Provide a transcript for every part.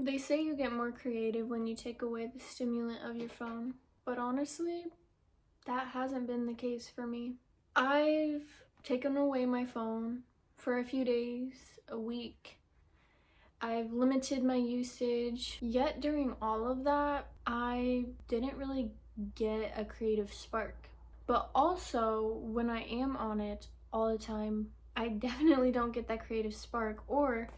They say you get more creative when you take away the stimulant of your phone, but honestly, that hasn't been the case for me. I've taken away my phone for a few days, a week. I've limited my usage, yet during all of that, I didn't really get a creative spark. But also, when I am on it all the time, I definitely don't get that creative spark, or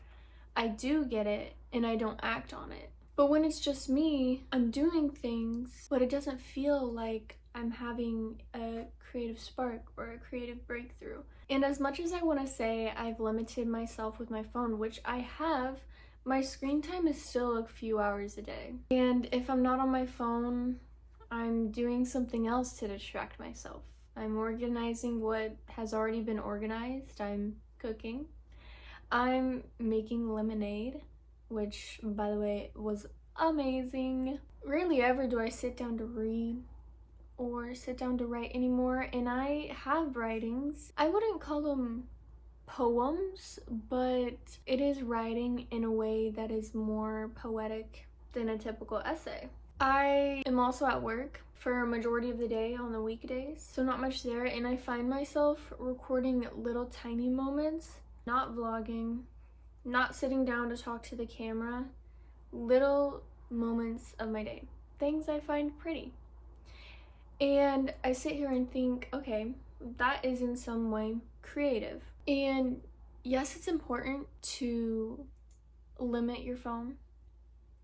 I do get it and I don't act on it. But when it's just me, I'm doing things, but it doesn't feel like I'm having a creative spark or a creative breakthrough. And as much as I want to say I've limited myself with my phone, which I have, my screen time is still a few hours a day. And if I'm not on my phone, I'm doing something else to distract myself. I'm organizing what has already been organized. I'm cooking. I'm making lemonade, which, by the way, was amazing. Rarely ever do I sit down to read or sit down to write anymore, and I have writings. I wouldn't call them poems, but it is writing in a way that is more poetic than a typical essay. I am also at work for a majority of the day on the weekdays, so not much there, and I find myself recording little tiny moments, not vlogging, not sitting down to talk to the camera, little moments of my day, things I find pretty. And I sit here and think, okay, that is in some way creative. And yes, it's important to limit your phone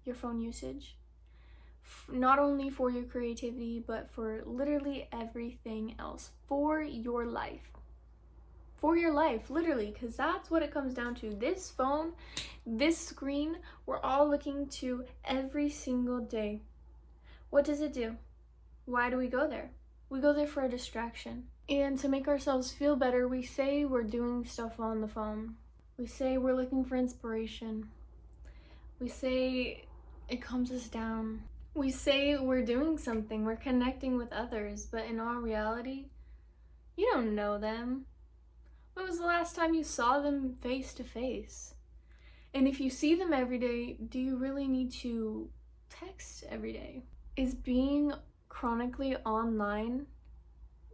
usage, not only for your creativity, but for literally everything else, for your life. For your life, literally, because that's what it comes down to. This phone, this screen, we're all looking to every single day. What does it do? Why do we go there? We go there for a distraction. And to make ourselves feel better, we say we're doing stuff on the phone. We say we're looking for inspiration. We say it calms us down. We say we're doing something, we're connecting with others, but in all reality, you don't know them. When was the last time you saw them face to face? And if you see them every day, do you really need to text every day? Is being chronically online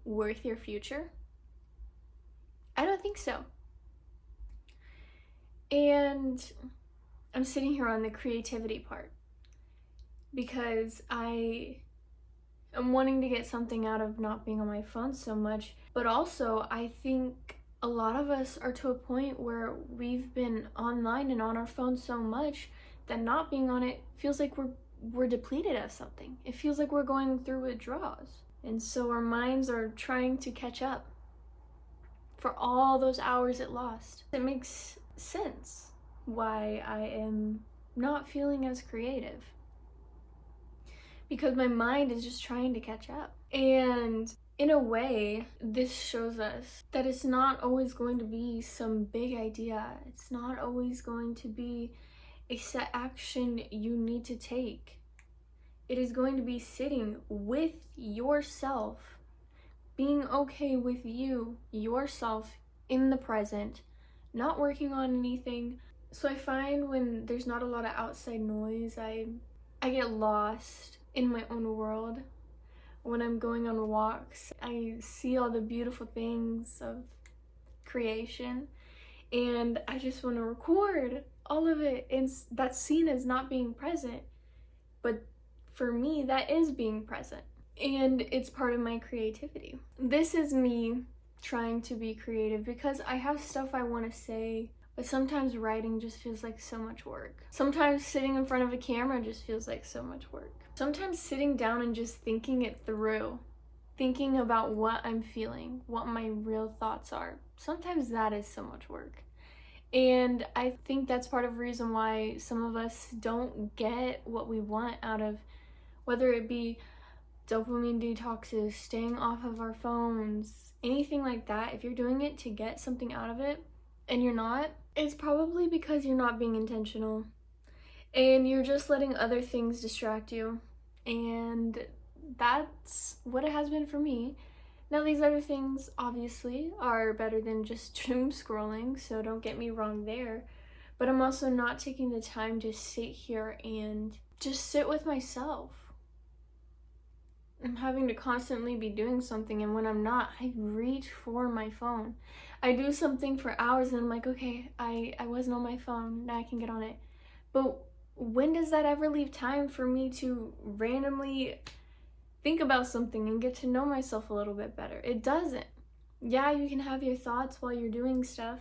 worth your future? I don't think so. And I'm sitting here on the creativity part because I am wanting to get something out of not being on my phone so much, but also I think a lot of us are to a point where we've been online and on our phone so much that not being on it feels like we're depleted of something. It feels like we're going through withdrawals. And so our minds are trying to catch up for all those hours it lost. It makes sense why I am not feeling as creative, because my mind is just trying to catch up. And in a way, this shows us that it's not always going to be some big idea. It's not always going to be a set action you need to take. It is going to be sitting with yourself, being okay with you, yourself, in the present, not working on anything. So I find when there's not a lot of outside noise, I get lost in my own world. When I'm going on walks, I see all the beautiful things of creation, and I just want to record all of it. And that's seen as not being present, but for me, that is being present, and it's part of my creativity. This is me trying to be creative because I have stuff I want to say, but sometimes writing just feels like so much work. Sometimes sitting in front of a camera just feels like so much work. Sometimes sitting down and just thinking it through, thinking about what I'm feeling, what my real thoughts are, sometimes that is so much work. And I think that's part of the reason why some of us don't get what we want out of, whether it be dopamine detoxes, staying off of our phones, anything like that. If you're doing it to get something out of it and you're not, it's probably because you're not being intentional and you're just letting other things distract you. And that's what it has been for me. Now, these other things obviously are better than just doom scrolling, so don't get me wrong there. but I'm also not taking the time to sit here and just sit with myself. I'm having to constantly be doing something, and when I'm not, I reach for my phone. I do something for hours and I'm like, okay, I wasn't on my phone, now I can get on it. But when does that ever leave time for me to randomly think about something and get to know myself a little bit better? It doesn't. Yeah, you can have your thoughts while you're doing stuff,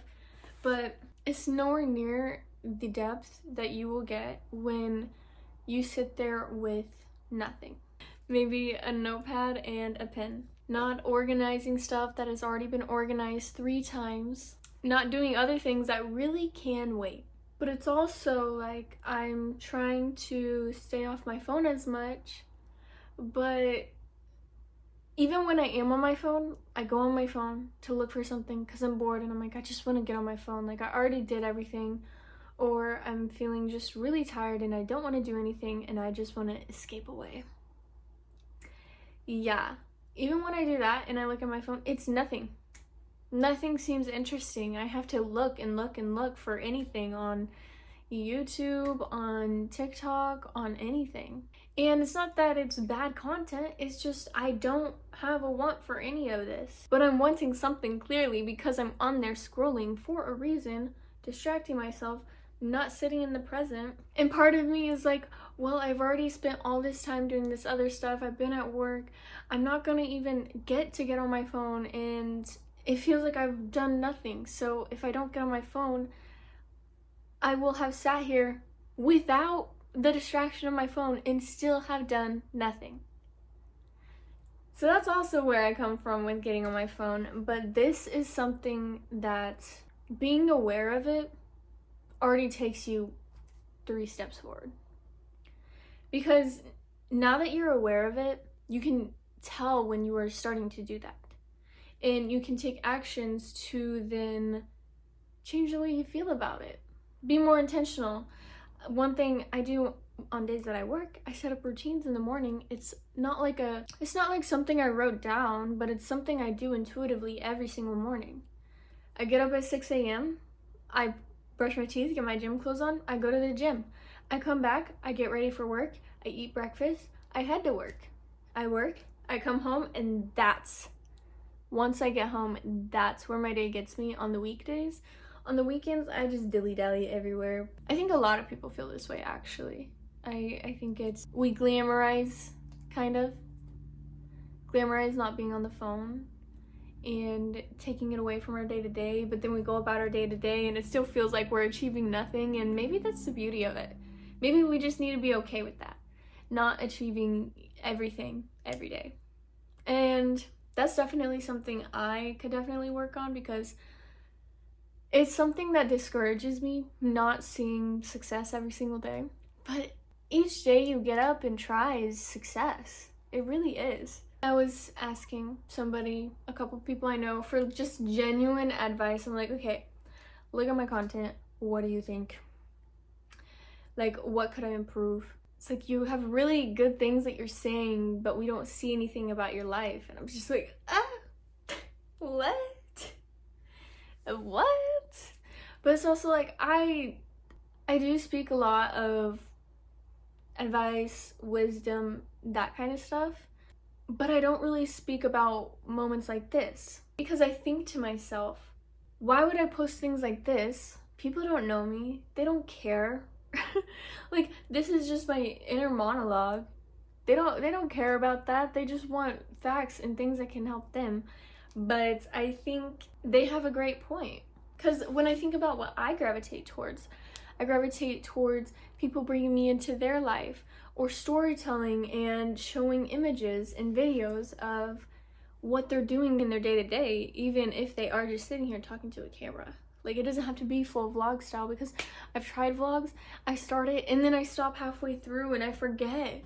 but it's nowhere near the depth that you will get when you sit there with nothing. Maybe a notepad and a pen. Not organizing stuff that has already been organized 3 times. Not doing other things that really can wait. But it's also like I'm trying to stay off my phone as much, but even when I am on my phone, I go on my phone to look for something because I'm bored and I'm like, I just want to get on my phone. Like, I already did everything, or I'm feeling just really tired and I don't want to do anything and I just want to escape away. Yeah, even when I do that and I look at my phone, it's nothing. Nothing seems interesting. I have to look and look and look for anything on YouTube, on TikTok, on anything. And it's not that it's bad content, it's just I don't have a want for any of this. But I'm wanting something clearly because I'm on there scrolling for a reason, distracting myself, not sitting in the present. And part of me is like, well, I've already spent all this time doing this other stuff. I've been at work. I'm not gonna even get on my phone, and it feels like I've done nothing. So if I don't get on my phone, I will have sat here without the distraction of my phone and still have done nothing. So that's also where I come from with getting on my phone. But this is something that being aware of it already takes you 3 steps forward. Because now that you're aware of it, you can tell when you are starting to do that. And you can take actions to then change the way you feel about it. Be more intentional. One thing I do on days that I work, I set up routines in the morning. It's not like something I wrote down, but it's something I do intuitively every single morning. I get up at 6 a.m. I brush my teeth, get my gym clothes on, I go to the gym. I come back, I get ready for work, I eat breakfast, I head to work. I work, I come home, and once I get home, that's where my day gets me on the weekdays. On the weekends, I just dilly-dally everywhere. I think a lot of people feel this way, actually. I think we glamorize, kind of. Glamorize not being on the phone and taking it away from our day-to-day, but then we go about our day-to-day and it still feels like we're achieving nothing, and maybe that's the beauty of it. Maybe we just need to be okay with that, not achieving everything every day. And that's definitely something I could definitely work on, because it's something that discourages me, not seeing success every single day. But each day you get up and try is success. It really is. I was asking a couple people I know, for just genuine advice. I'm like, okay, look at my content. What do you think? Like, what could I improve? It's like, you have really good things that you're saying, but we don't see anything about your life. And I'm just like, what? What? But it's also like, I do speak a lot of advice, wisdom, that kind of stuff, but I don't really speak about moments like this, because I think to myself, why would I post things like this? People don't know me. They don't care. Like, this is just my inner monologue. They don't care about that. They just want facts and things that can help them. But I think they have a great point. Because when I think about what I gravitate towards people bringing me into their life, or storytelling and showing images and videos of what they're doing in their day-to-day, even if they are just sitting here talking to a camera. Like, it doesn't have to be full vlog style, because I've tried vlogs, I start it, and then I stop halfway through and I forget.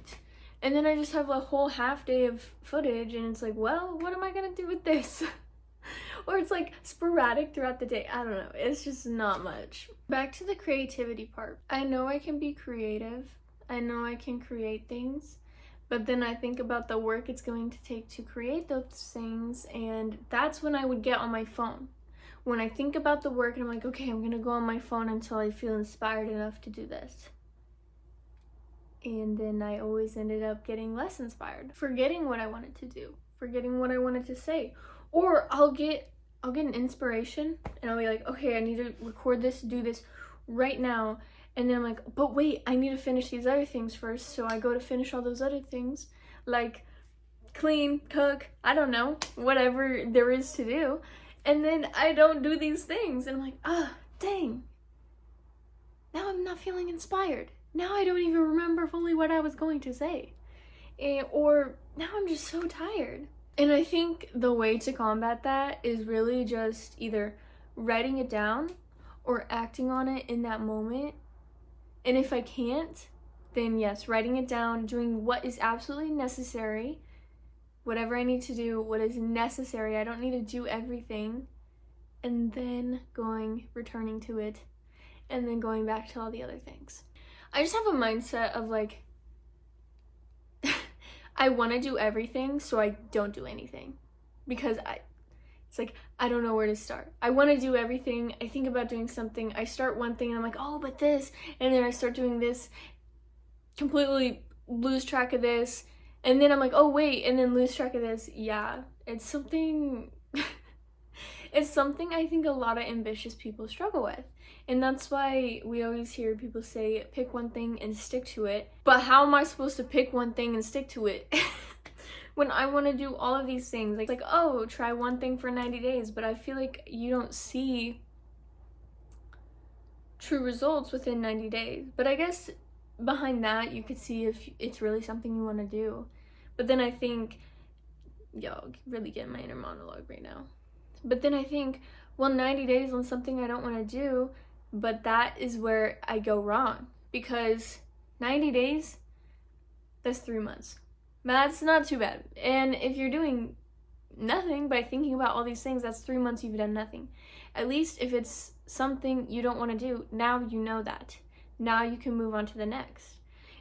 And then I just have a whole half day of footage, and it's like, well, what am I gonna do with this? Or it's like sporadic throughout the day. I don't know, it's just not much. Back to the creativity part. I know I can be creative. I know I can create things. But then I think about the work it's going to take to create those things, and that's when I would get on my phone. when I think about the work and I'm like, okay, I'm gonna go on my phone until I feel inspired enough to do this. And then I always ended up getting less inspired, forgetting what I wanted to do, forgetting what I wanted to say. Or I'll get an inspiration and I'll be like, okay, I need to record this, do this right now. And then I'm like, but wait, I need to finish these other things first. So I go to finish all those other things, like clean, cook, I don't know, whatever there is to do. And then I don't do these things. And I'm like, dang. Now I'm not feeling inspired. Now I don't even remember fully what I was going to say. Or now I'm just so tired. And I think the way to combat that is really just either writing it down or acting on it in that moment. And if I can't, then yes, writing it down, doing what is absolutely necessary, whatever I need to do, what is necessary. I don't need to do everything. And then returning to it, and then going back to all the other things. I just have a mindset of like, I want to do everything, so I don't do anything. Because it's like, I don't know where to start. I want to do everything. I think about doing something. I start one thing and I'm like, oh, but this. And then I start doing this, completely lose track of this. And then I'm like, oh, wait, and then lose track of this. Yeah, it's something, it's something I think a lot of ambitious people struggle with. And that's why we always hear people say, pick one thing and stick to it. But how am I supposed to pick one thing and stick to it? When I want to do all of these things, like, oh, try one thing for 90 days, but I feel like you don't see true results within 90 days. But I guess behind that, you could see if it's really something you want to do. But then I think, yo, really get my inner monologue right now. But then I think, well, 90 days on something I don't want to do, but that is where I go wrong. Because 90 days, that's 3 months. That's not too bad. And if you're doing nothing by thinking about all these things, that's 3 months you've done nothing. At least if it's something you don't want to do, now you know that. Now you can move on to the next.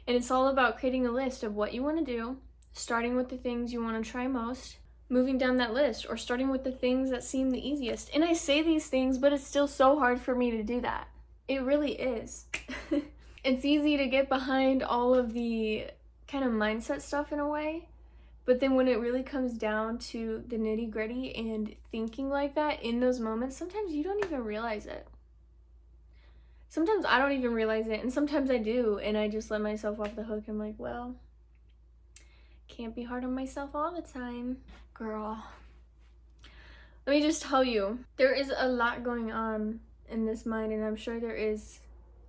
And it's all about creating a list of what you want to do, starting with the things you want to try most, moving down that list, or starting with the things that seem the easiest. And I say these things, but it's still so hard for me to do that. It really is. It's easy to get behind all of the kind of mindset stuff in a way, but then when it really comes down to the nitty gritty and thinking like that in those moments, sometimes you don't even realize it. Sometimes I don't even realize it, and sometimes I do, and I just let myself off the hook. I'm like, well, can't be hard on myself all the time, girl. Let me just tell you, there is a lot going on in this mind, and I'm sure there is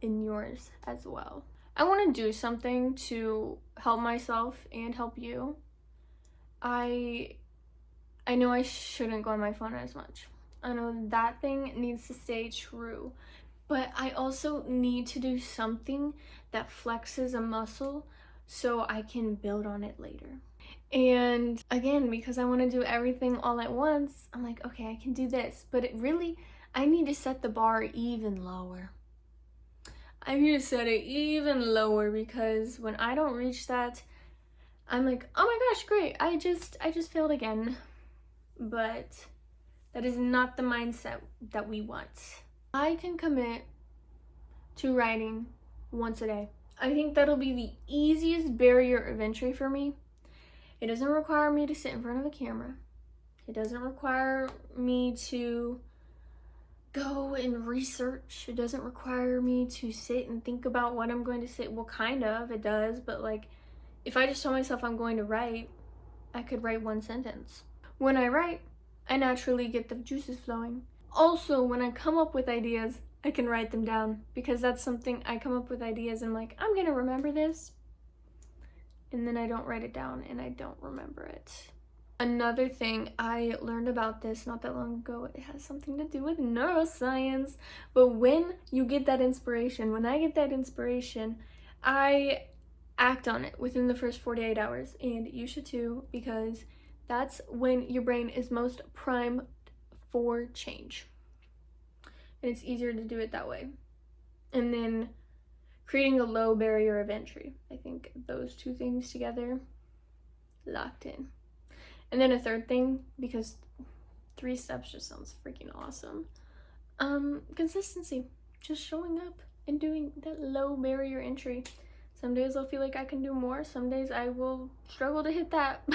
in yours as well. I want to do something to help myself and help you. I know I shouldn't go on my phone as much. I know that thing needs to stay true. But I also need to do something that flexes a muscle so I can build on it later. And again, because I want to do everything all at once, I'm like, okay, I can do this. But I need to set the bar even lower. I need to set it even lower, because when I don't reach that, I'm like, oh my gosh, great, I just failed again. But that is not the mindset that we want. I can commit to writing once a day. I think that'll be the easiest barrier of entry for me. It doesn't require me to sit in front of a camera. It doesn't require me to go and research. It doesn't require me to sit and think about what I'm going to say. Well, kind of, it does, but like, if I just told myself I'm going to write, I could write one sentence. When I write, I naturally get the juices flowing. Also, when I come up with ideas, I can write them down, because that's something, I come up with ideas and I'm like, I'm gonna remember this, and then I don't write it down and I don't remember it. Another thing, I learned about this not that long ago. It has something to do with neuroscience. But when you get that inspiration, when I get that inspiration, I act on it within the first 48 hours. And you should too, because that's when your brain is most primed for change. And it's easier to do it that way. And then creating a low barrier of entry. I think those two things together, locked in. And then a third thing, because 3 steps just sounds freaking awesome. Consistency. Just showing up and doing that low barrier entry. Some days I'll feel like I can do more. Some days I will struggle to hit that.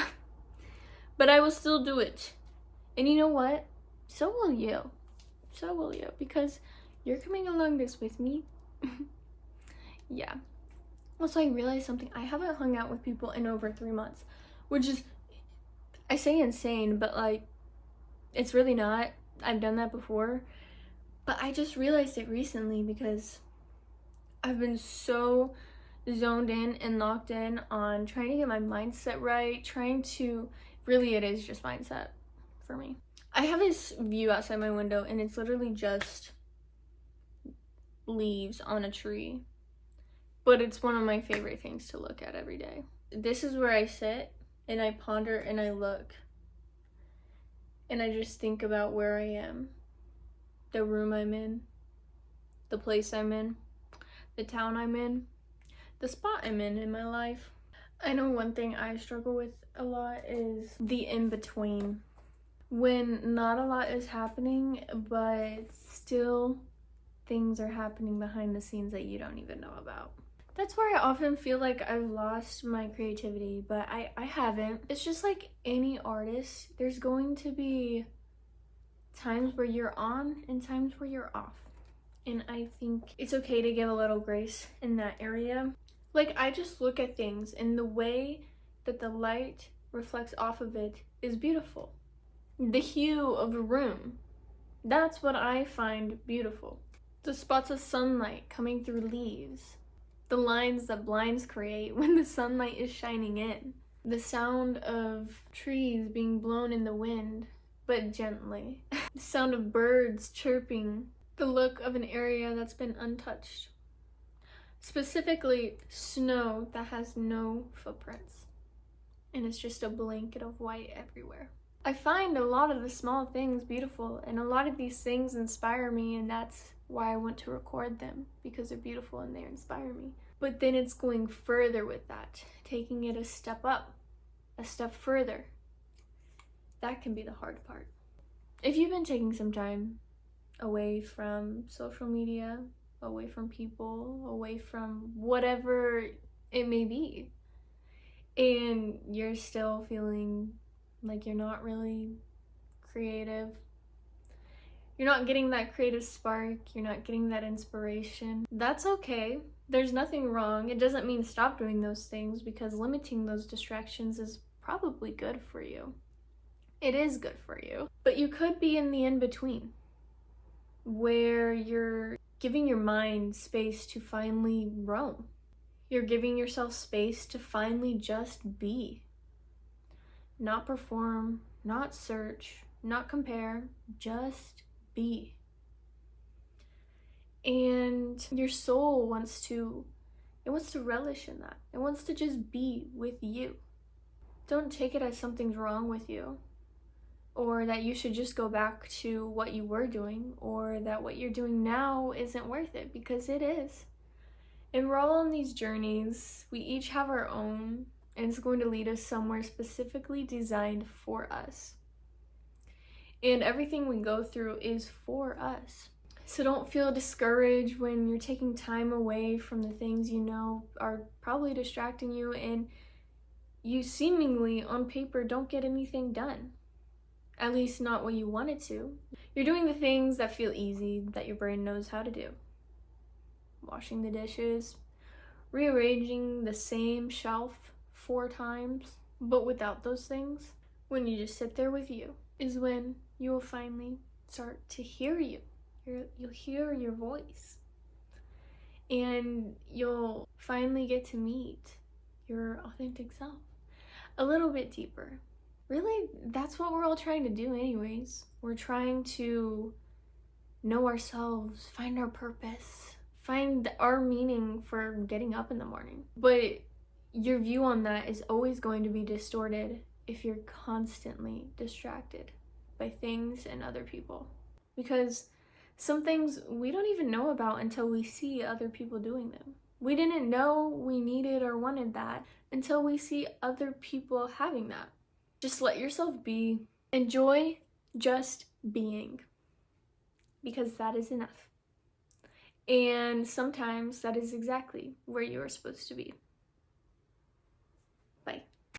But I will still do it. And you know what? So will you. So will you. Because you're coming along this with me. Yeah. Also, I realized something. I haven't hung out with people in over 3 months. Which is, I say insane, but like, it's really not. I've done that before. But I just realized it recently because I've been so zoned in and locked in on trying to get my mindset right, really it is just mindset for me. I have this view outside my window and it's literally just leaves on a tree, but it's one of my favorite things to look at every day. This is where I sit and I ponder and I look and I just think about where I am, the room I'm in, the place I'm in, the town I'm in, the spot I'm in my life. I know one thing I struggle with a lot is the in-between. When not a lot is happening, but still things are happening behind the scenes that you don't even know about. That's where I often feel like I've lost my creativity, but I haven't. It's just like any artist, there's going to be times where you're on and times where you're off. And I think it's okay to give a little grace in that area. Like, I just look at things and the way that the light reflects off of it is beautiful. The hue of a room, that's what I find beautiful. The spots of sunlight coming through leaves. The lines that blinds create when the sunlight is shining in. The sound of trees being blown in the wind, but gently. The sound of birds chirping. The look of an area that's been untouched. Specifically, snow that has no footprints. And it's just a blanket of white everywhere. I find a lot of the small things beautiful, and a lot of these things inspire me, and that's why I want to record them, because they're beautiful and they inspire me. But then it's going further with that, taking it a step up, a step further. That can be the hard part. If you've been taking some time away from social media, away from people, away from whatever it may be, and you're still feeling like you're not really creative, you're not getting that creative spark, you're not getting that inspiration, that's okay. There's nothing wrong. It doesn't mean stop doing those things, because limiting those distractions is probably good for you. It is good for you. But you could be in the in-between, where you're giving your mind space to finally roam. You're giving yourself space to finally just be. Not perform, not search, not compare, just be. And your soul wants to relish in that. It wants to just be with you. Don't take it as something's wrong with you, or that you should just go back to what you were doing, or that what you're doing now isn't worth it, because it is. And we're all on these journeys. We each have our own, and it's going to lead us somewhere specifically designed for us. And everything we go through is for us. So don't feel discouraged when you're taking time away from the things you know are probably distracting you, and you seemingly on paper don't get anything done. At least not what you wanted to. You're doing the things that feel easy, that your brain knows how to do. Washing the dishes, rearranging the same shelf 4 times, but without those things, when you just sit there with you, is when you will finally start to hear you. You'll hear your voice. And you'll finally get to meet your authentic self a little bit deeper. Really, that's what we're all trying to do anyways. We're trying to know ourselves, find our purpose, find our meaning for getting up in the morning. But your view on that is always going to be distorted if you're constantly distracted by things and other people. Because some things we don't even know about until we see other people doing them. We didn't know we needed or wanted that until we see other people having that. Just let yourself be. Enjoy just being. because that is enough. And sometimes that is exactly where you are supposed to be.